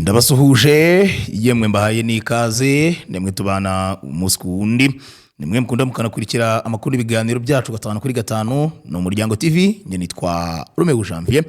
Ndabasuhuje yemwe mbahaye n'ikaze nemwe tubana umunsi ku wundi nimwe mukunda mukanakurikira amakuru ibiganiro byacu gatanu kuri gatanu no Muryango TV nge nitwa Romeo Janvier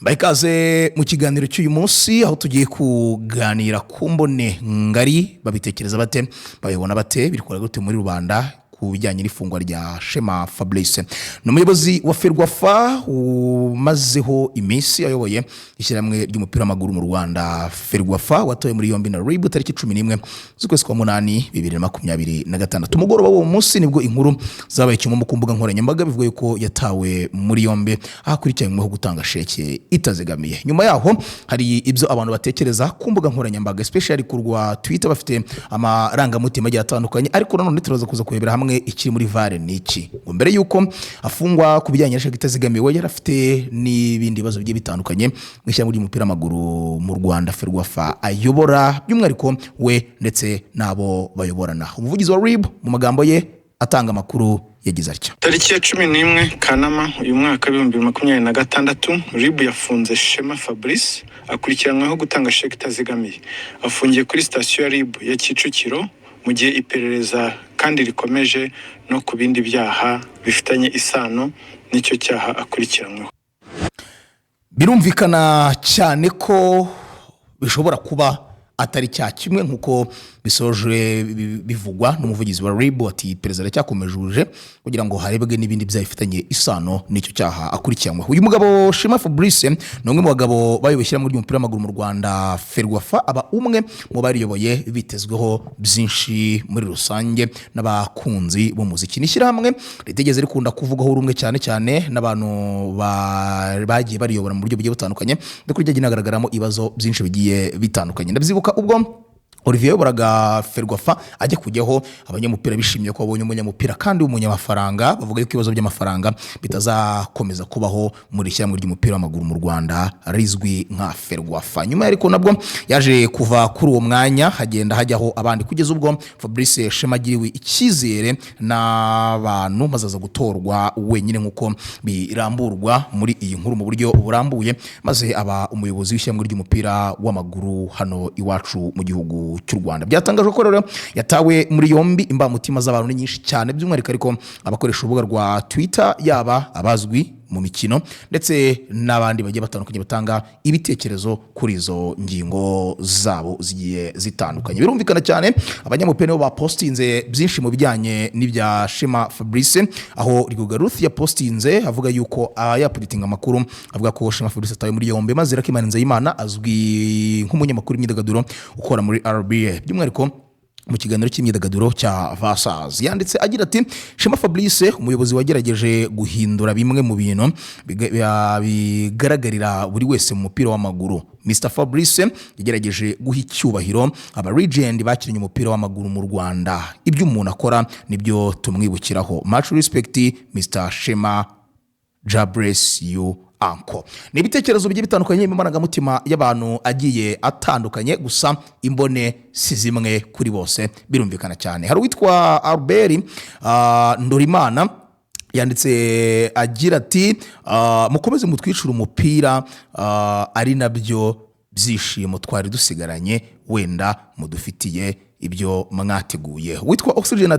mbaye ikaze mu kiganiro cy'uyu munsi aho tugiye kuganira ku mbone ngari babitekereza bate babibona bate birikora gute muri rubanda ku bijyanye n'ifungwa rya Shema Fabrice n'umuyobozi wa Ferwafa umazeho iminsi ayoboye ishyirahamwe ry'umupira w'amaguru mu Rwanda. Ferwafa watoye muri yombi na RIB tariki 11 z'ukwezi kwa munani 2026. Umugoroba wo munsi nibwo inkuru zabaye kimwe mu kumbuga nkoranyambaga bivuga yuko yatawe muri yombi ahakurikiranyweho gutanga sheke itazegamiye. Nyuma yaho hari ibyo abantu batekereza ku mbuga nkoranyambaga especially kurwa Twitter bafite amarangamutima agiye atandukanye, ariko nanone turaza kuza kurebera hamwe ikiri muri vare niki ngo mbere yuko afungwa ku bijyanye na sheke itazegamiwe yarafite n'ibindi bibazo bigiye bitandukanye mu ishyamba ry'umupira w'amaguru mu Rwanda. Ferwafa ayobora by'umwihariko we ndetse nabo bayoborana. Umuvugizi wa RIB mu magambo ye atanga amakuru yagize atya: tariki ya 11 Kanama uyu mwaka 2026 RIB yafunze Shema Fabrice akurikiranyweho gutanga sheke itazegamiye. Afungiye kuri station ya RIB ya Kicukiro mu gihe iperereza kandi rikomeje no ku bindi byaha bifitanye isano n'icyo cyaha akurikiranyweho. Birumvikana cyane ko bishobora kuba atari cya kimwe nkuko bisoje bivugwa n'umuvugizi wa RIB ati perezida cyakomejuje kugira ngo harebwe n'ibindi byayifitanye isano n'icyo cyaha akurikiranywe. Uyu mugabo Shema Fabrice n'umwe mu bagabo bayobeshyira muri umupira w'amaguru mu Rwanda. Ferwafa aba umwe mu bariyoboye bitezweho byinshi muri rusange n'abakunzi b'umuziki. Nishyirahamwe ritegeze rikunda kuvugaho urumwe cyane cyane n'abantu bagiye bariyobora mu buryo bugiye butandukanye ndetse ryagiye nagaragaramo ibibazo byinshi bigiye bitandukanye. Ndabyibuka ubwo Olivier Buraga Ferwafa ajya kujyaho abanyamupira bishimiye ko abonye umunyamupira kandi w'umunyamafaranga bavuga yuko ibibazo by'amafaranga bitazakomeza kubaho muri shyamba ry'umupira w'amaguru mu Rwanda rizwi nka Ferwafa. Nyuma ariko nabwo yaje kuva kuri uwo mwanya hagenda hajyaho abandi kugeza ubwo Fabrice Shema agiriwe icyizere n'abantu mazaza gutorwa wenyine nkuko biramburwa muri iyi nkuru mu buryo burambuye, maze aba umuyobozi w'ishyamba ry'umupira w'amaguru hano iwacu mu gihugu cy'u Rwanda. Byatangajwe ko rero yatawe muri yombi imbamutima z'abantu ni nyinshi cyane by'umwihariko ariko abakoresha urubuga rwa Twitter yaba abazwi mu mikino ndetse n'abandi bagiye batandukanye batanga ibitekerezo kuri izo ngingo zabo zigiye zitandukanye. Birumvikana cyane abanyamupira bo bapostinze byinshi mu bijyanye n'ibya Shema Fabrice, aho Rigoga Ruth yapostinze avuga yuko yapuditinga amakuru avuga ko Shema Fabrice atawe muri yombi, maze Rakimana Nzeyimana azwi nk'umunyamakuru w'imyidagaduro ukora muri RBA by'umwihariko mu kiganiro cy'imyidagaduro cya Vasas yanditse agira ati Shema Fabrice umuyobozi wagerageje guhindura bimwe mu bintu bigaragarira buri wese mu mupira w'amaguru. Mr Fabrice yagerageje guha icyubahiro aba legend bakinnye umupira w'amaguru mu Rwanda. Ibyo umuntu akora nibyo tumwibukiraho. Much respect Mr Shema, God bless you Uncle. Ni ibitekerezo bigiye bitandukanye n'amarangamutima y'abantu agiye atandukanye, gusa imbone si zimwe kuri bose birumvikana cyane. Hari uwitwa Albert Ndorimana yanditse agira ati mukomeze mutwicira umupira ari nabyo byishimo twari dusigaranye wenda mudufitiye ibyo mwateguye. Witwa Oxygen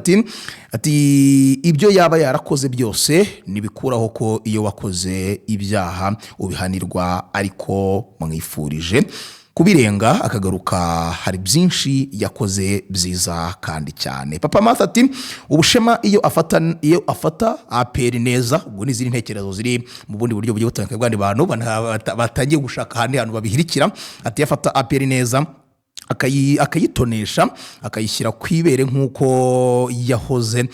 ati ibyo yaba yarakoze byose nibikuraho ko iyo wakoze ibyaha ubihanirwa, ariko mwifurije kubirenga akagaruka. Hari byinshi yakoze byiza kandi cyane. Papa Martha ati ubushema iyo afata APR neza, ubwo ni ziri ntekerezo ziri mu bundi buryo bugiye butandukanye bw'abandi bantu batangiye gushaka ahandi hantu babihirikira. Ati yafata APR neza akayitonesha akayishyira kwibere nkuko yahoze,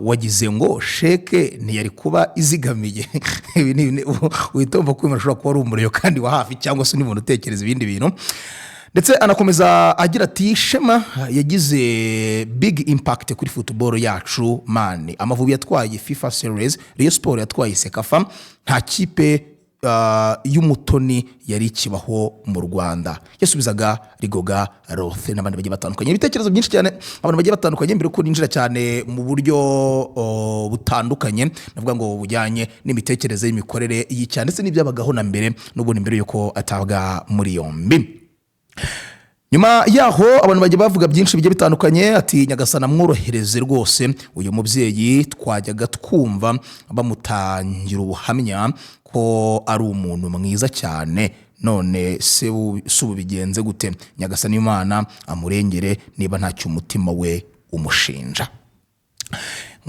wagize ngo sheke ntiyari kuba izigamiye. Witomba ko imashobora kuba ari umuriro kandi wa hafi cyangwa se n'umuntu utekereza ibindi bintu. Ndetse anakomeza agira ati Shema yagize big impact kuri football yacu man. Amavubi yatwaye FIFA series, Rayon Sport yatwaye Sekafa, nta kipe y'umutoni yari ikibaho mu Rwanda. Yasubizaga Rigoga Rothe n'abandi bagiye batandukanye. Ibitekerezo byinshi cyane abantu bagiye batandukanye mbere ko ninjira cyane mu buryo butandukanye, navuga ngo bujyanye n'imitekerereze y'imikorere y'icyaha ndetse n'ibyabagaho na mbere n'ubundi mbere yuko atabwa muri yombi. Nyuma yaho abantu bagiye bavuga byinshi bigiye bitandukanye, ati Nyagasana mworohereze rwose uyu mubyeyi twajyaga twumva bamutangira ubuhamya ko ari umuntu mwiza cyane, none se ubu bigenze gute? Nyagasana Imana amurengere niba ntacyo umutima we umushinja.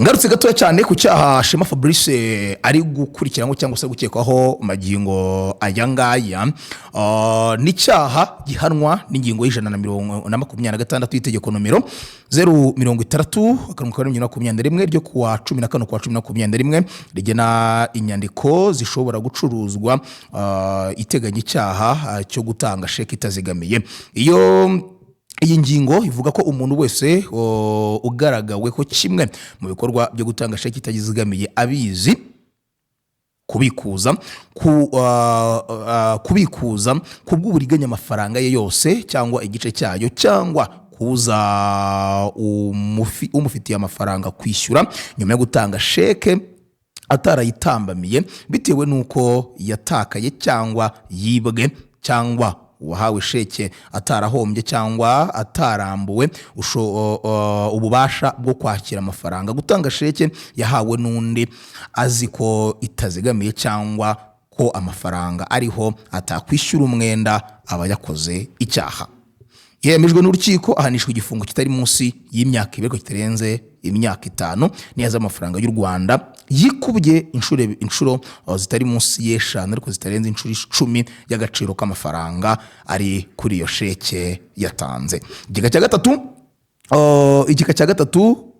Ngarutse gatoya cyane ku cyaha Shema Fabrice ari gukurikirana cyangwa se gukekwaho magingo aya ngaya, ni cyaha gihanwa n'ingingo y'126 y'itegeko nomero 060/2021 ryo kuwa 14/2021 rigena inyandiko zishobora gucuruzwa, iteganya icyaha cyo gutanga sheki itazigamiye. Iyi ngingo ivuga ko umuntu wese ugaragawe ko kimwe mu bikorwa byo gutanga sheki itazigamiye abizi, kubikuza kubw'uburiganya amafaranga ye yose cyangwa igice cyayo, cyangwa kuza umufitiye amafaranga kwishyura nyuma yo gutanga sheke atarayitambamiye bitewe nuko yatakaye cyangwa yibwe, cyangwa uwahawe sheke atarahombye cyangwa atarambuwe ububasha bwo kwakira amafaranga. Gutanga sheke yahawe n'undi azi ko itazigamiye cyangwa ko amafaranga ariho atakwishyura umwenda aba yakoze icyaha. Yemejwe n'urukiko ahanishwa igifungo kitari munsi y'imyaka 2 kitarenze imyaka 5 niyaza amafaranga y'u Rwanda yikubye inshuro zitari munsi y'eshanu ariko zitarenze inshuro 10 y'agaciro k'amafaranga ari kuri iyo sheke yatanze. Igika cya gatatu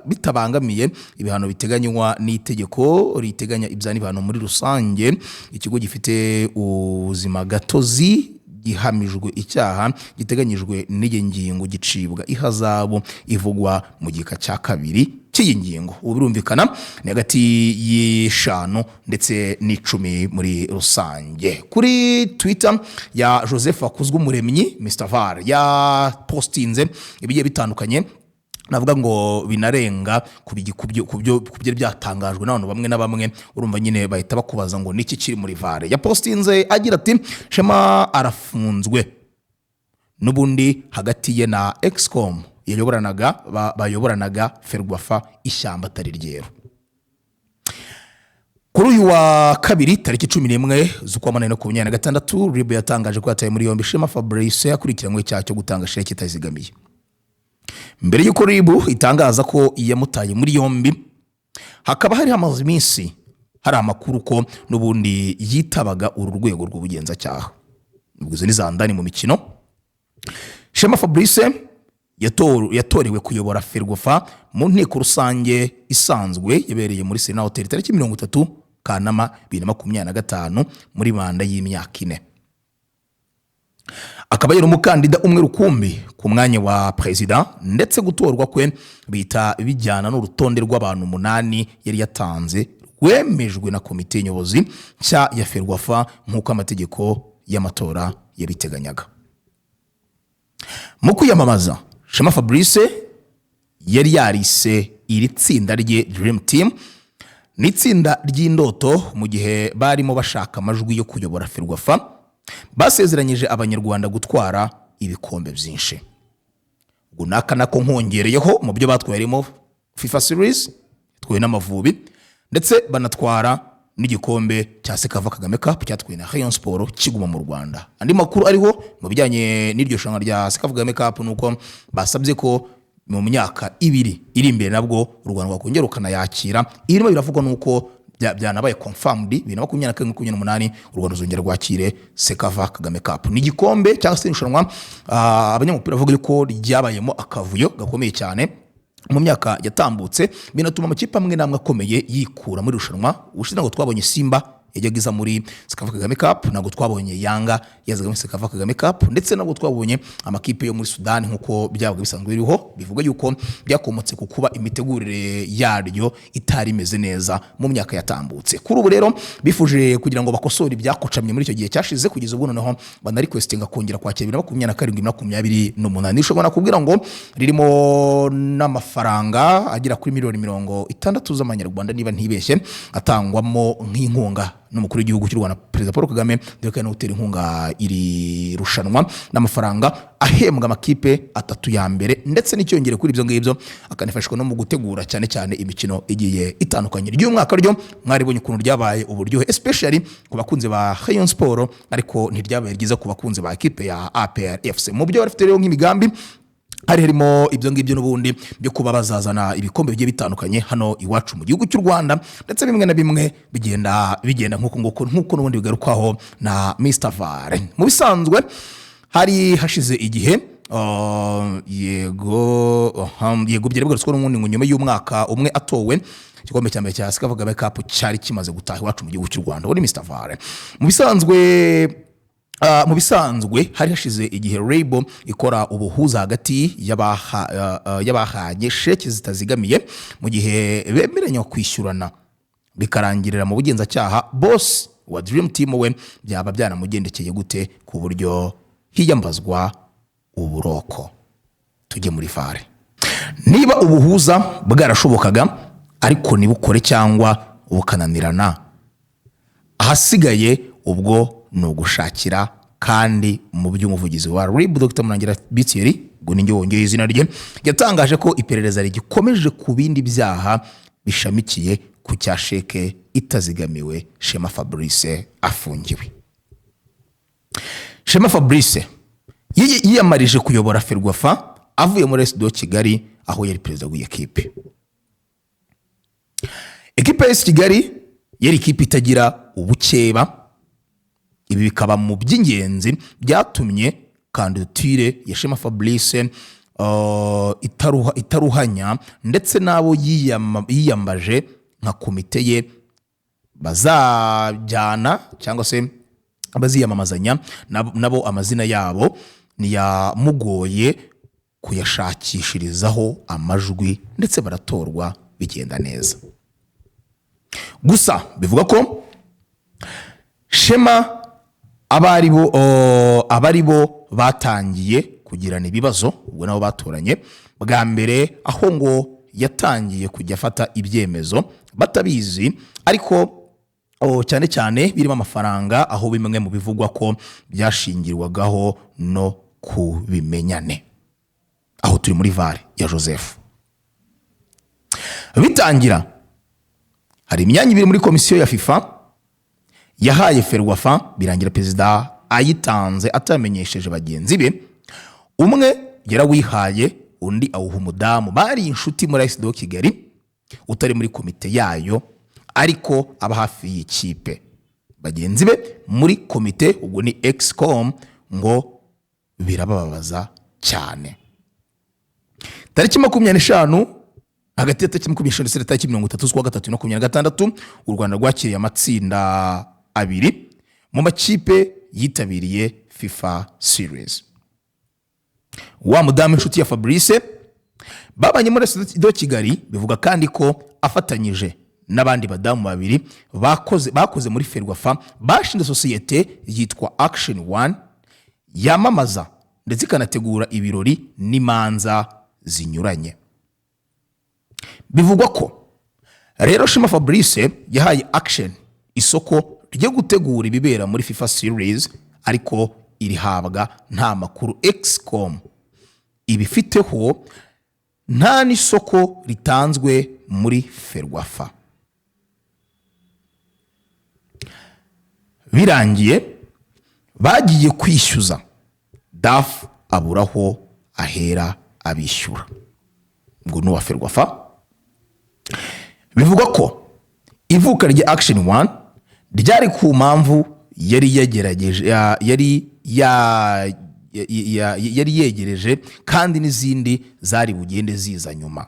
bitabangamiye ibihano biteganywa n'itegeko riteganya ibya n'ibihano muri rusange, ikigo gifite ubuzima gatozi gihamijwe icyaha giteganyijwe n'iyi ngingo gicibwa ihazabu ivugwa mu gika cya 2 cy'iyi ngingo. Ubu birumvikana ni hagati y'5 ndetse n'10 muri rusange. Kuri Twitter ya Joseph Akuzwumuremyi Mr VAR ya postinze ibigiye bitandukanye, navuga ngo binarenga kubyo byatangajwe n'abantu bamwe na bamwe. Urumva nyine bahita bakubaza ngo niki kiri muri VAR. Ya postinze agira ati Shema arafunzwe n'ubundi hagati ye na Excom bayoboranaga Ferwafa ishyamba atari ryero. Kuri uyu wa kabiri tariki 11 z'ukwa 2026 RIB yatangaje ko yataye muri yombi Shema Fabrice akurikiranywe icyaha cyo gutanga sheki itazigamiye. Mbere y'uko RIB itangaza ko yamutaye muri yombi, hakaba hari hamaze iminsi hari amakuru ko n'ubundi yitabaga uru rwego rw'ubugenzacyaha. Ubwo ni zandani mu mikino. Shema Fabrice yatorewe kuyobora Ferwafa mu nteko rusange isanzwe yabereye muri Serena Hotel tariki 30 Kanama 2025 muri manda y'imyaka 4. Akaba yari umukandida umwe rukumbi ku mwanya wa president, ndetse gutorwa kwe bita bijyana n'urutonde rw'abantu 8 yari yatanze rwemejwe na komite nyobozi nshya ya Ferwafa nk'uko amategeko y'amatora yabiteganyaga. Mu kwiyamamaza Shema Fabrice yari yarise iri tsinda rye Dream Team, n'itsinda ry'indoto mu gihe barimo bashaka amajwi yo kuyobora Ferwafa. Basezeranyije abanyarwanda gutwara ibikombe byinshi. Gunaka nako nkongereyeho mu byo batwayemo FIFA Series, twaye n'Amavubi, ndetse banatwara n'igikombe cya Sekava Kagame Cup cyatwaye na Rayon Sport kiguma mu Rwanda. Andi makuru ariho mu bijyanye n'iryo shanga rya Sekava Kagame Cup nuko basabye ko mu myaka 2 iri imbere nabwo u Rwanda rwakongera ukanayakira. Irimo biravugwa nuko byanabaye confirmed 2028 u Rwanda ruzongera rwakire Sekava Kagame Cup. Ni igikombe cyangwa se irushanwa abanyamupira bavuga ko ryabayemo akavuyo gakomeye cyane mu myaka yatambutse, binatuma amakipe amwe namwe akomeye yikura muri rushanwa. Ushize ngo twabonye Simba yajyaga iza muri Sekafa Kagame Cup, ntabwo twabonye Yanga yazaga muri Sekafa Kagame Cup, ndetse nabwo twabonye amakipe yo muri Sudan nkuko byabaga bisanzwe biriho. Bivuga yuko byakomotse ku kuba imitegurire yaryo itari imeze neza mu myaka yatambutse. Kuri ubu rero bifuje kugira ngo bakosore ibyakocamye muri icyo gihe cyashize, kugeza ubu noneho bana requestinga kongera kwakira 2027-2028 ishobora nakubwira ngo ririmo n'amafaranga agera kuri miliyoni 60 z'amanyarwanda niba ntibeshye, atangwamo nk'inkunga n'umukuru w'igihugu cy'u Rwanda Perezida Paul Kagame, ndetse no gutera inkunga iri rushanwa n'amafaranga ahembwa amakipe 3 ya mbere, ndetse n'icyongere kuri ibyo ngibyo akanifashwa no mu gutegura cyane cyane imikino igiye itandukanye. Ry'umwaka ryo mwaribonye ukuntu ryabaye uburyohe, especially ku bakunzi ba Rayon Sport, ariko ntiryabaye ryiza ku bakunzi ba equipe ya APR FC. Mu byo barafite rero nk'imigambi harimo ibyo ngibyo n'ubundi byo kuba bazazana ibikombe bigiye bitandukanye hano iwacu mu gihugu cy'u Rwanda, ndetse bimwe na bimwe bigenda nk'uko n'ubundi bigarukwaho na Mr Vare. Mu bisanzwe hari hashize igihe yego byari bigarutswe n'ubundi ngo nyuma y'umwaka umwe atowe igikombe cya mbere cya Sekafa Kagame Cup cyari kimaze gutaha iwacu mu gihugu cy'u Rwanda. Uri Mr Vare. Mu bisanzwe hari hashize igihe Rainbow ikora ubuhuza hagati y'abahanye sheki zitazigamiye mu gihe bemeranya kwishyurana, bikarangirira mu bugenzacyaha. Boss wa Dream Team we byaba byanamugendekeye gute ku buryo hiyambazwa uburoko? Tujye muri Vare. Niba ubuhuza bwarashobokaga ariko nibukore cyangwa bukananirana, ahasigaye ubwo no gushakira. Kandi mu by'umuvugizi wa RIB Dr Murangira Bitieri, ngo ninjye wongeye izina rye, yatangaje ko iperereza rigikomeje ku bindi byaha bishamikiye ku cya sheke itazigamiwe Shema Fabrice afungiwe. Shema Fabrice yiyamarije kuyobora Ferwafa avuye muri SD Kigali, aho yari perezida w'ikipe. Ekipe ya Kigali yari ikipe itagira ubukeba. Ibi bikaba mu by'ingenzi byatumye kandidatire ya Shema Fabrice itaruhanya, ndetse nabo yiyambaje nka komite ye bazajyana cyangwa se baziyamamazanya nabo amazina yabo niyamugoye kuyashakishirizaho amajwi, ndetse baratorwa bigenda neza. Gusa bivuga ko Shema abaribo batangiye kugirana ibibazo ubwo nabo batoranye bwa mbere, aho ngo yatangiye kujya afata ibyemezo batabizi, ariko cyane cyane birimo amafaranga, aho bimwe mu bivugwa ko byashingirwagaho no kubimenyane. Aho turi muri Vare ya Joseph. Bitangira hari imyanya ibiri muri komisiyo ya FIFA yahaye Ferwafa, birangira perezida ayitanze atamenyesheje bagenzi be. Umwe yarawihaye, undi awuha umudamu bari inshuti muri SD Kigali utari muri komite yayo, ariko aba hafi y'ikipe. Bagenzi be muri komite ubwo ni Excom ngo birababaza cyane. Tariki 25 hagati ya tariki 25 ndetse tariki 30 z'ukwa gatatu 2026 u Rwanda rwakiriye amatsinda abiri mu makipe yitabiriye FIFA Series. Wa mudamu inshuti ya Fabrice babanye muri SD Kigali, bivuga kandi ko afatanyije n'abandi badamu babiri bakoze muri Ferwafa, bashinze societe yitwa Action One yamamaza ndetse ikanategura ibirori n'imanza zinyuranye. Bivugwa ko rero Shema Fabrice yahaye Action isoko ryo gutegura ibibera muri FIFA Series, ariko irihabwa nta makuru Excom ibifiteho, nta n'isoko ritanzwe muri Ferwafa. Birangiye bagiye kwishyuza, DAF aburaho ahera abishyura, ngo n'uwa Ferwafa. Bivugwa ko ivuka rya Action One ryari ku mpamvu yari yegereje, kandi n'izindi zari bugende ziza nyuma.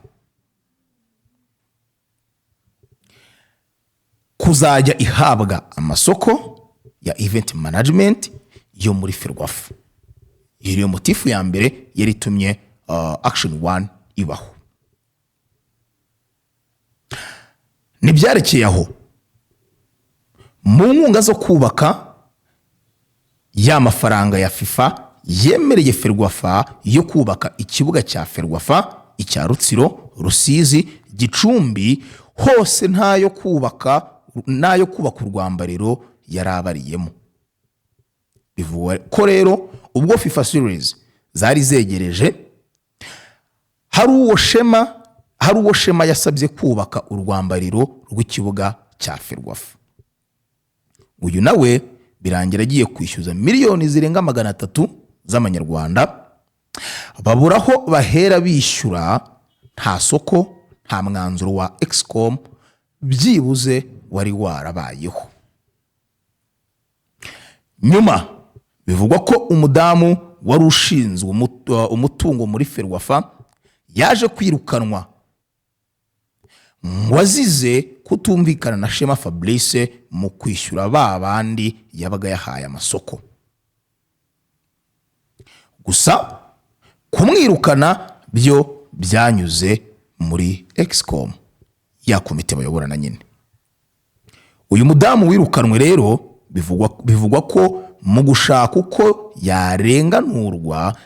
kuzajya ihabwa amasoko ya event management yo muri Ferwafa. Iyo niyo motifu ya mbere yari itumye action 1 ibaho. Nibyarekeye aho mu nkunga zo kubaka ya mafaranga ya FIFA yemereye Ferwafa yo kubaka ikibuga cya Ferwafa, icya Rutsiro, Rusizi, Gicumbi, hose nayo kubaka urwambariro yarabariyemo. Bivuga ko rero ubwo FIFA series zari zegereje, hari uwo Shema yasabye kubaka urwambariro rw'ikibuga cya Ferwafa. Uyu nawe birangira agiye kwishyuza miliyoni zirenga 300 z'amanyarwanda, baburaho bahera bishyura, nta soko, nta mwanzuro wa Excom byibuze wari warabayeho. Nyuma bivugwa ko umudamu wari ushinzwe umutungo muri Ferwafa yaje kwirukanwa, wazize kutumvikana na Shema Fabrice mu kwishyura babandi yabaga yahaye amasoko. Gusa kumwirukana byo byanyuze muri Excom, ya komite bayoborana nyine. Uyu mudamu wirukanwe rero bivugwa ko mu gushaka uko yarenganurwa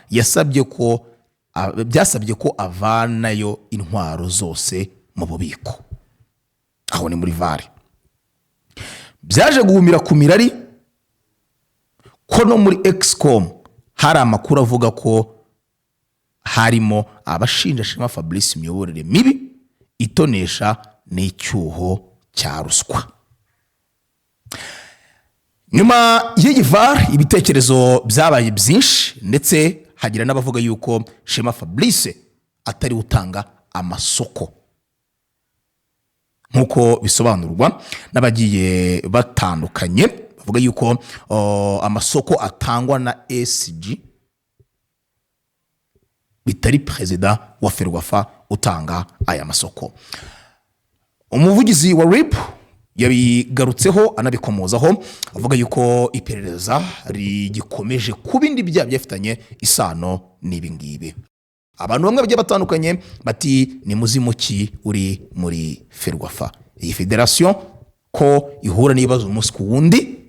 byasabye ko avanayo intwaro zose mu bubiko. Aho ni muri Vare. Byaje guhumira ku mirari ko no muri Excom hari amakuru avuga ko harimo abashinja Shema Fabrice imiyoborere mibi, itonesha n'icyuho cya ruswa. Nyuma y'iyi Vare ibitekerezo byabaye byinshi, ndetse hagira n'abavuga yuko Shema Fabrice atari utanga amasoko nkuko bisobanurwa n'abagiye batandukanye. Bavuga yuko amasoko atangwa na SG, bitari president wa Ferwafa utanga aya masoko. Umuvugizi wa RIB yabigarutseho anabikomozaho, avuga yuko iperereza rigikomeje ku bindi byaha byafitanye isano n'ibi ngibi. Abantu bamwe bagiye batandukanye bati ni muzimuki uri muri Ferwafa. Iyi federation ko ihura n'ibibazo umunsi ku wundi,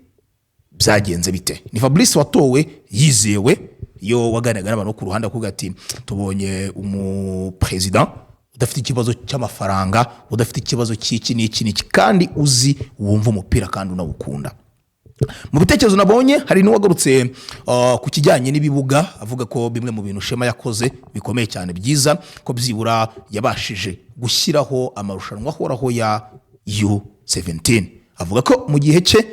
byagenze bite? Ni Fabrice watowe yizewe, yo waganiraga n'abantu ku ruhande kuvuga ati tubonye umupresident udafite ikibazo cy'amafaranga, udafite ikibazo cy'iki n'iki kandi uzi wumva umupira kandi unawukunda. Mu bitekerezo nabonye hari n'uwagarutse ku kijyanye n'ibibuga, avuga ko bimwe mu bintu Shema yakoze bikomeye cyane byiza, ko byibura yabashije gushyiraho amarushanwa ahoraho ya U17. Avuga ko mu gihe cye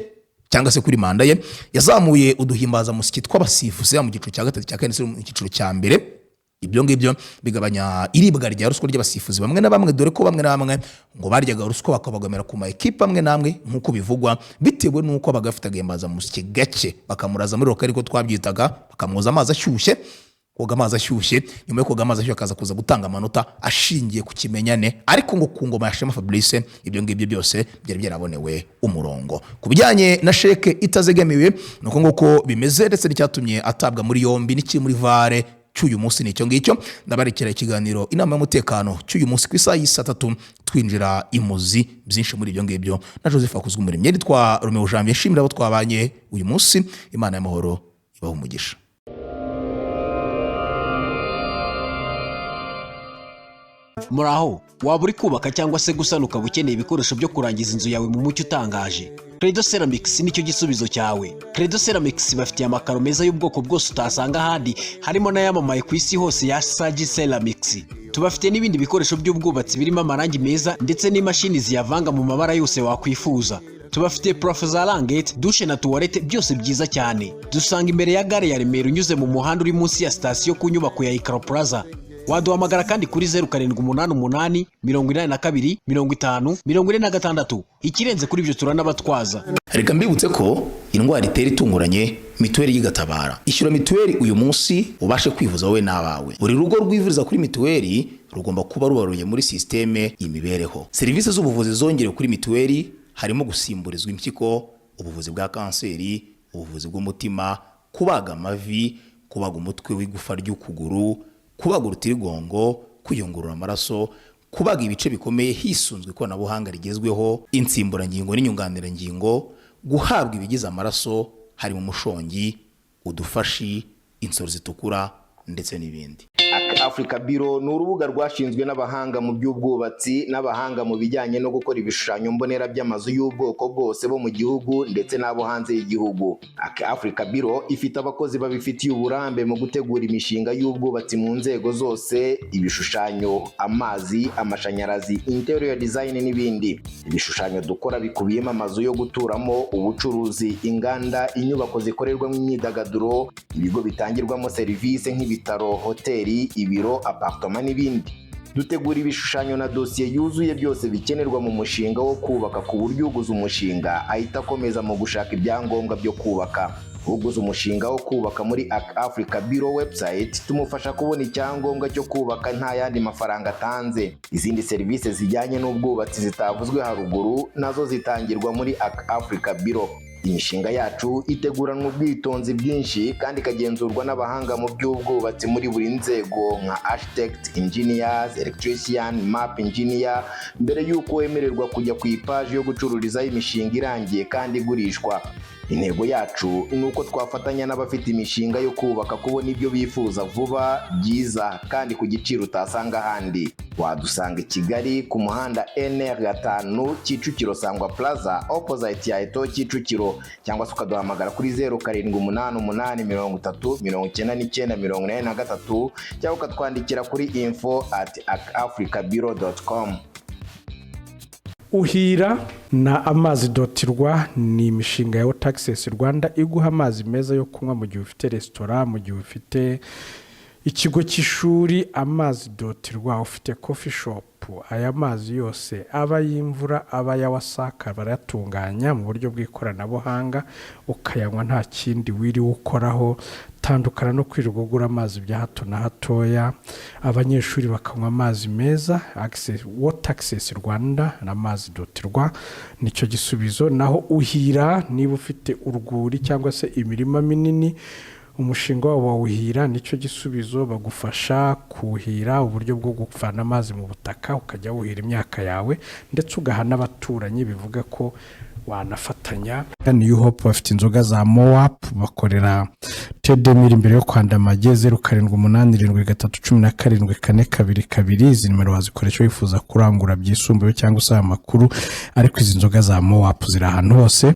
cyangwa se kuri manda ye yazamuye uduhimbaza musiki tw'abasifuzi mu giciro cya gatatu, cya kane mu giciro cya mbere. Ibyo ngibyo bigabanya iribwa rya ruswa ry'abasifuzi bamwe na bamwe, dore ko bamwe na bamwe ngo baryaga ruswa bakabagomera ku ma equipe amwe namwe nkuko bivugwa, bitewe nuko bagafitaga imbaza musiki gake bakamuraza muri rokari ko twabyitaga, bakamuza amazi ashyushye, koga amazi ashyushye, nyuma yo koga amazi ashyushye akaza kuza gutanga amanota ashingiye ku kimenyane. Ariko ngo ku ngoma ya Shema Fabrice ibyo ngibyo byose byari byarabonewe umurongo. Ku bijyanye na sheke itazegamiwe nuko nguko bimeze, ndetse n'icyatumye atabwa muri yombi n'iki muri Vare cy'uyu munsi nicyo ngicyo. Ndabarekera ikiganiro inama y'umutekano cy'uyu munsi ku isaha y'isa 3 twinjira imuzi byinshi muri ibyo ngibyo na Joseph Akuzwumuremyi. Yitwa Romeo Janvier, shimira abo twabanye uyu munsi. Imana y'amahoro ibahe umugisha. Muraho, waba uri kubaka cyangwa se gusana ukaba ukeneye ibikoresho byo kurangiza inzu yawe mu mucyo utangaje? Credo Ceramics nicyo gisubizo cyawe. Credo Ceramics bafitiye amakaro meza y'ubwoko bwose utasanga ahandi, harimo n'ayamamaye ku isi hose ya Sagi Ceramics. Tubafite n'ibindi bikoresho by'ubwubatsi birimo amarangi meza ndetse n'imashini ziyavanga mu mabara yose wakwifuza. Tubafite parafo za rangete, dushe na tuwarete byose byiza cyane. Dusanga imbere ya gare ya Remera unyuze mu muhanda uri munsi ya sitasiyo ku nyubako ya Ikaro Plaza. Waduhamagara kandi kuri 0788 82 50 46. Ikirenze kuri ibyo turanabatwaza. Reka mbibutse ko indwara itera itunguranye mituweli yigatabara. Ishyura mituweli uyu munsi ubashe kwivuza wowe n'abawe. Buri rugo rwivuriza kuri mituweli rugomba kuba rubaruye muri systeme y'imibereho. Serivisi z'ubuvuzi zongerewe kuri mituweli harimo gusimburizwa impyiko, ubuvuzi bwa kanseri, ubuvuzi bw'umutima, kubaga amavi, kubaga umutwe w'igufa ry'ukuguru, kubaga urutirigongo, kuyungurura amaraso, kubaga ibice bikomeye hisunzwe ikoranabuhanga rigezweho, insimburangingo n'inyunganirangingo, guhabwa ibigize amaraso harimo umushongi, udufashi, insoro zitukura ndetse n'ibindi. Africa Bureau ni urubuga rwashinzwe n'abahanga mu by'ubwubatsi n'abahanga mu bijyanye no gukora ibishushanyo mbonera by'amazu y'ubwoko bwose bo mu gihugu ndetse n'abo hanze y'igihugu. Africa Bureau ifite abakozi babifitiye uburambe mu gutegura imishinga y'ubwubatsi mu nzego zose, ibishushanyo, amazi, amashanyarazi, interior design n'ibindi. Ibishushanyo dukora bikubiyemo amazu yo guturamo, ubucuruzi, inganda, inyubako zikorerwamo imyidagaduro, ibigo bitangirwamo serivisi nk'ibitaro, hoteli, ibiro, apartment n'ibindi. Dutegura ibishushanyo na dosiye yuzuye byose bikenerwa mu mushinga wo kubaka ku buryo uguze umushinga ahita akomeza mu gushaka ibyangombwa byo kubaka. Uguze umushinga wo kubaka muri Africa Bureau website tumufasha kubona icyangombwa cyo kubaka nta yandi mafaranga atanze. Izindi serivisi zijyanye n'ubwubatsi zitavuzwe haruguru nazo zitangirwa muri Africa Bureau. Imishinga yacu iteguranwa ubwitonzi bwinshi kandi ikagenzurwa n'abahanga mu by'ubwubatsi muri buri nzego nka architect, engineers, electrician, map engineer mbere y'uko wemererwa kujya ku ipaji yo gucururizaho imishinga irangiye kandi igurishwa. Intego yacu ni uko twafatanya n'abafite imishinga yo kubaka kubona ibyo bifuza vuba, byiza kandi ku giciro utasanga ahandi. Wadusanga i Kigali ku muhanda NR5 Kicukiro Sangwa Plaza opposite ya Eto Kicukiro, cyangwa se ukaduhamagara kuri 0788309983 cyangwa ukatwandikira kuri info@africabureau.com. Uhira na amazi.rwa ni imishinga ya Water Access Rwanda iguha amazi meza yo kunywa mu gihe ufite restaurant, mu gihe ufite ikigo cy'ishuri. Amazi.rwa ufite coffee shop, aya mazi yose aba y'imvura aba ya wasaka barayatunganya mu buryo bw'ikoranabuhanga ukayanywa nta kindi wiri ukoraho. Tandukana no kwirirwa ugura amazi bya hato na hatoya. Abanyeshuri bakanywa amazi meza. Water Access Rwanda na amazi.rwa nicyo gisubizo. Naho Uhira niba ufite urwuri cyangwa se imirima minini, umushinga wabo wa Uhira nicyo gisubizo. Bagufasha kuhira, uburyo bwo gufana amazi mu butaka ukajya wuhira imyaka yawe ndetse ugaha n'abaturanyi. Bivuga ko wanafatanya. New Hope bafite inzoga za Moap, bakorera Tedemir imbere yo Kwandamage 0787731442. Izi nimero wazikoresha wifuza kurangura byisumbuye cyangwa usaba amakuru, ariko izi nzoga za Moap ziri ahantu hose.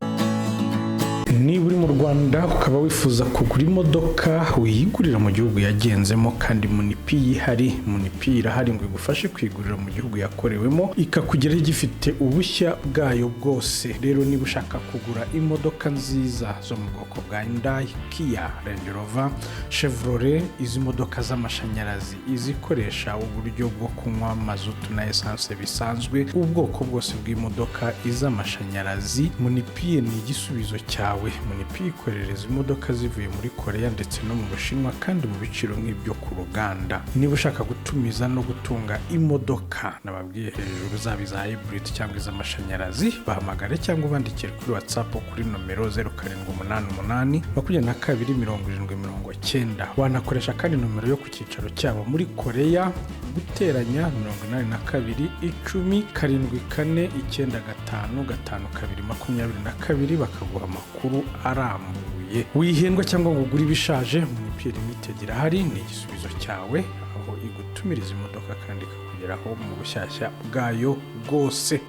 Niba uri mu Rwanda ukaba wifuza kugura imodoka uyigurira mu gihugu yagenzemo kandi Munipi yihari. Munipi irahari ngo igufashe kwigurira mu gihugu yakorewemo ikakugeraho igifite ubushya bwayo bwose. Rero niba ushaka kugura imodoka nziza zo mu bwoko bwa Hyundai, Kia, Range Rover, Chevrolet, izi modoka z'amashanyarazi, izikoresha uburyo bwo kunywa mazutu na essence bisanzwe, ubwoko bwose bw'imodoka iz'amashanyarazi, Munipi ni igisubizo cyawe. Munipi ikorereza imodoka zivuye muri Korea ndetse no mu Bushinwa kandi mu biciro nk'ibyo ku ruganda. Niba ushaka gutumiza no gutunga imodoka nababwiye hejuru, zaba iza hybrid cyangwa iz'amashanyarazi, bahamagare cyangwa bandikire kuri WhatsApp kuri nomero 0788227090. Wanakoresha kandi nomero yo ku cyicaro cyabo muri Korea, guteranya 82 bakaguha amakuru arambuye. Wihendwa cyangwa ngo ugure ibishaje, Munipi Limited irahari, ni igisubizo cyawe, aho igutumiriza imodoka kandi ikakugeraho mu bushyashya bwayo bwose.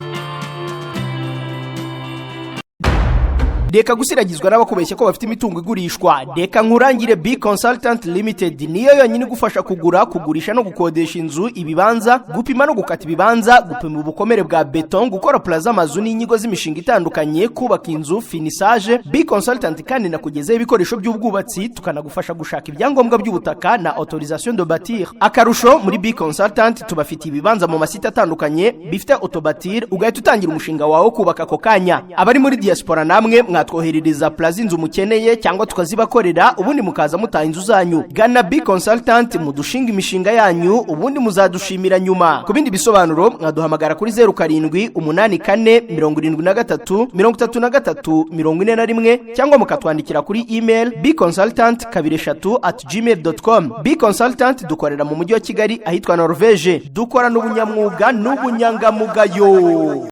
Deka gusiragizwa n'abakubeshya ko bafite imitungo igurishwa. Deka nkurangire B Consultant Limited niyo yonyine gufasha kugura, kugurisha no gukodesha inzu, ibibanza, gupima no gukata ibibanza, gupima ubukomere bwa beton, gukora plaza amazu n'inyigo z'imishinga itandukanye, kubaka inzu, finissage. B Consultant kandi nakugezeho ibikoresho by'ubwubatsi, tukanagufasha gushaka ibyangombwa by'ubutaka na autorisation de bâtir. Akarusho muri B Consultant tubafitiye ibibanza mu masite atandukanye bifite autobatir, ugahita utangira umushinga wawe kubaka ako kanya. Abari muri diaspora namwe mwatwoherereza plaza inzu mukeneye cyangwa tukazibakorera ubundi mukaza mutaha inzu zanyu. Gana B Consultant mudushinga imishinga yanyu ubundi muzadushimira nyuma. Ku bindi bisobanuro mwaduhamagara kuri 0784733341 cyangwa mukatwandikira kuri email bconsultant23@gmail.com. B Consultant dukorera mu mujyi wa Kigali ahitwa Norvege. Dukora n'ubunyamwuga n'ubunyangamugayo.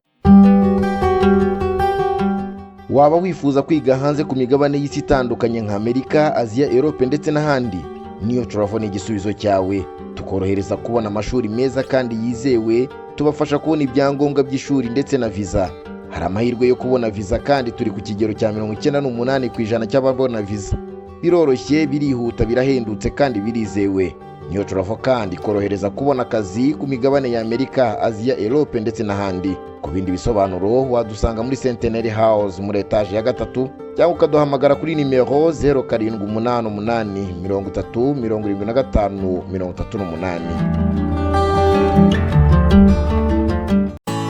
Waba wifuza kwiga hanze ku migabane y'isi itandukanye nka Amerika, Aziya, Europe ndetse n'ahandi? Niyo Travel ni igisubizo cyawe. Tukorohereza kubona amashuri meza kandi yizewe, tubafasha kubona ibyangombwa by'ishuri ndetse na visa. Hari amahirwe yo kubona visa kandi turi ku kigero cya 98% cy'ababona visa. Biroroshye, birihuta, birahendutse kandi birizewe. Niyo Travel kandi korohereza kubona akazi ku migabane ya Amerika, Aziya, Europe ndetse n'ahandi. Ku bindi bisobanuro wadusanga muri Centenary House muri etage ya 3 cyangwa ukaduhamagara kuri nimero 0788307538.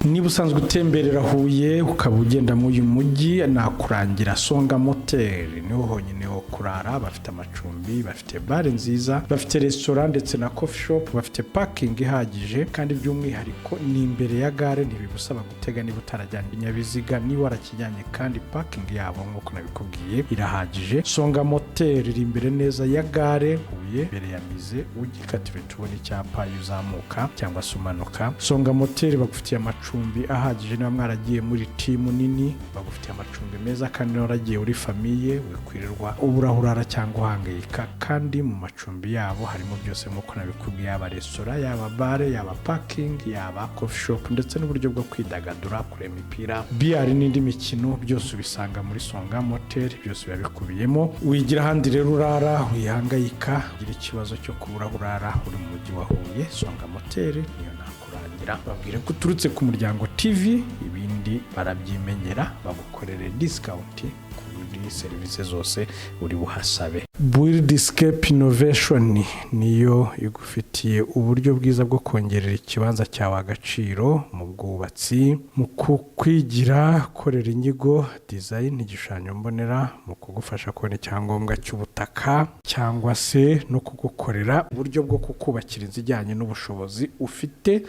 Niba usanzwe utemberera Huye ukaba ugenda mu uyu mujyi nakurangira Songa Motel, niho honyine ho kurara. Bafite amacumbi, bafite bare nziza, bafite restaurant ndetse na coffee shop, bafite parking ihagije kandi by'umwihariko ni imbere ya gare, ntibigusaba gutega niba utarajyana ibinyabiziga. Niba warakijyanye kandi parking yabo nk'uko nabikubwiye irahagije. Songa Motel iri imbere neza ya gare Huye, imbere ya mize ugikatire tubona icyapa yuzamuka cyangwa se umanuka. Songa Motel bagufitiye amacumbi ahagije. Niba mwaragiye muri timu nini bagufitiye amacumbi meza kandi waragiye uri famiye wikwirirwa uburahurara cyangwa uhangayika, kandi mu macumbi yabo harimo byose nk'uko nabikubwiye, yaba restaurant, yaba bare, yaba parking, yaba coffee shop ndetse n'uburyo bwo kwidagadura, kureba imipira, biyari n'indi mikino, byose ubisanga muri Songa Motel, byose biba bikubiyemo. Wigira ahandi rero urara wihangayika, ugira ikibazo cyo kuburahurara uri mu mujyi wa Huye, Songa Motel niyo nakurangira. Babwire ko uturutse ku Muryango TV, ibindi barabyimenyera, bagukorere discount kuri serivisi zose uri buhasabe. Buildescape Innovation niyo igufitiye uburyo bwiza bwo kongerera ikibanza cyawe agaciro mu bwubatsi, mu kukwigira, korera inyigo, design, igishushanyo mbonera, mu kugufasha kubona icyangombwa cy'ubutaka cyangwa se no kugukorera uburyo bwo kukubakira inzu ijyanye n'ubushobozi ufite.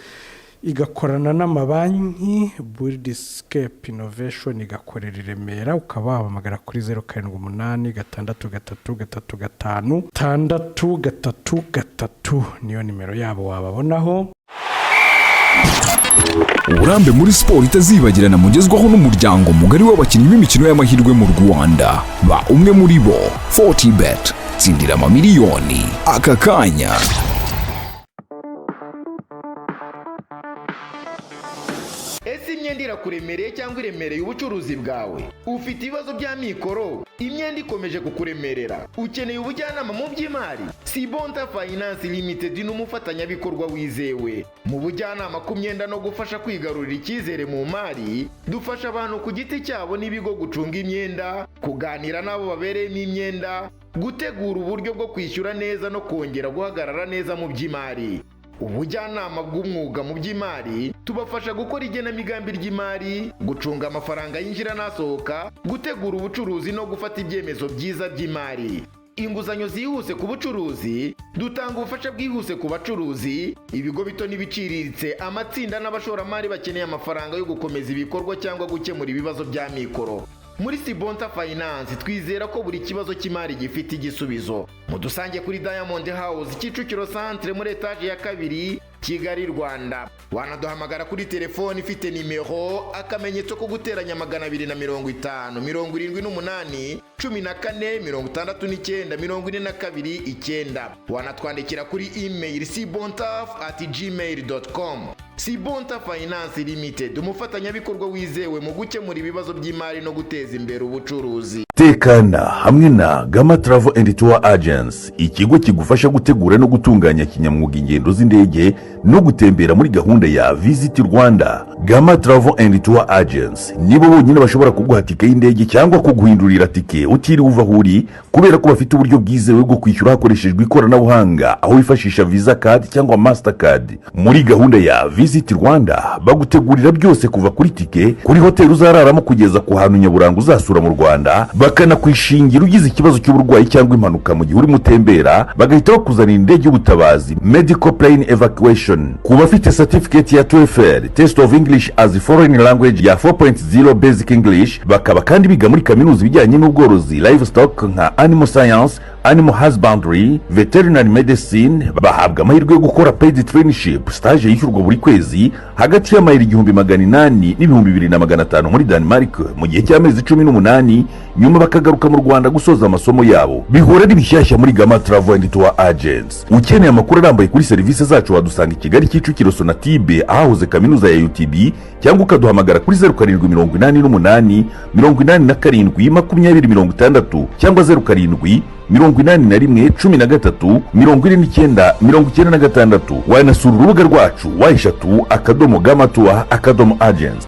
Igakorana n'amabanki. Buildescape Innovation igakorera i Remera, ukaba wahamagara kuri 0783335633 niyo nimero yabo wababonaho. Uburambe muri siporo itazibagirana mugezwaho n'umuryango mugari w'abakinnyi b'imikino y'amahirwe mu Rwanda. Ba umwe muri bo, 40bet, tsindira amamiliyoni aka kanya. Ese imyenda irakuremereye cyangwa iremereye ubucuruzi bwawe? Ufite ibibazo bya mikoro, imyenda ikomeje kukuremerera, ukeneye ubujyanama mu by'imari? Sibonta Finance Limited ni umufatanyabikorwa wizewe mu bujyanama ku myenda no gufasha kwigarurira icyizere mu mari. Dufasha abantu ku giti cyabo n'ibigo gucunga imyenda, kuganira n'abo babereyemo imyenda, gutegura uburyo bwo kwishyura neza no kongera guhagarara neza mu by'imari. Ubujyanama bw'umwuga mu by'imari, tubafasha gukora igenamigambi ry'imari, gucunga amafaranga yinjira n'asohoka, gutegura ubucuruzi no gufata ibyemezo byiza by'imari. Inguzanyo zihuse ku bucuruzi, dutanga ubufasha bwihuse ku bacuruzi, ibigo bito n'ibiciriritse, amatsinda n'abashoramari bakeneye amafaranga yo gukomeza ibikorwa cyangwa gukemura ibibazo bya mikoro. Muri Sibonta Finance twizera ko buri kibazo cy'imari gifite igisubizo. Mudusange kuri Diamond House Kicukiro Centre muri etage ya 2 Kigali, Rwanda. Wanaduhamagara kuri telefone ifite nimero akamenyetso ko guteranya 250 78 14 69 Wanatwandikira kuri email sibontaf@gmail.com. Sibonta Finance Limited, umufatanyabikorwa wizewe mu gukemura ibibazo by'imari no guteza imbere ubucuruzi. tekana hamwe na Gama Travel and Tour Agents, ikigo kigufasha gutegura no gutunganya kinyamwuga ingendo z'indege no gutembera muri gahunda ya Visit Rwanda. Gama Travel and Tour Agents nibo bonyine bashobora kuguha tike y'indege cyangwa kuguhindurira tike utiriwe uva aho uri, kubera ko bafite uburyo bwizewe bwo kwishyura hakoreshejwe ikoranabuhanga, aho wifashisha Visa Card cyangwa Mastercard. Muri gahunda ya Visit Rwanda bagutegurira byose kuva kuri tike, kuri hoteli uzararamo kugeza ku hantu nyaburanga uzasura mu Rwanda, bakanakwishingira ugize ikibazo cy'uburwayi cyangwa impanuka mu gihe uri mutembera, bagahita bakuzanira indege y'ubutabazi medical plane evacuation. Ku bafite certificate ya TOEFL Test of English as a Foreign Language ya 4.0 Basic English, bakaba kandi biga muri kaminuza ibijyanye n'ubworozi livestock nka Animal Science, Animal Husbandry, Veterinary Medicine. Bahabwa amahirwe yo gukora paid traineeship stage yishyurwa buri kwezi hagati y'amayeri 1,800 n'ibihumbi 2,500 muri Denmark mu gihe cy'amezi 18, nyuma bakagaruka mu Rwanda gusoza amasomo yabo. Bihora ari bishyashya muri Gama Travel and Tour Agents. Ukeneye amakuru arambuye kuri serivisi zacu wadusanga i Kigali Kicukiro Sonatube ahahoze kaminuza ya UTB, cyangwa ukaduhamagara kuri 0788 87 2060 cyangwa 07 81 13 49 96. Wanasura urubuga rwacu wa eshatu /Gama Tour / Agents.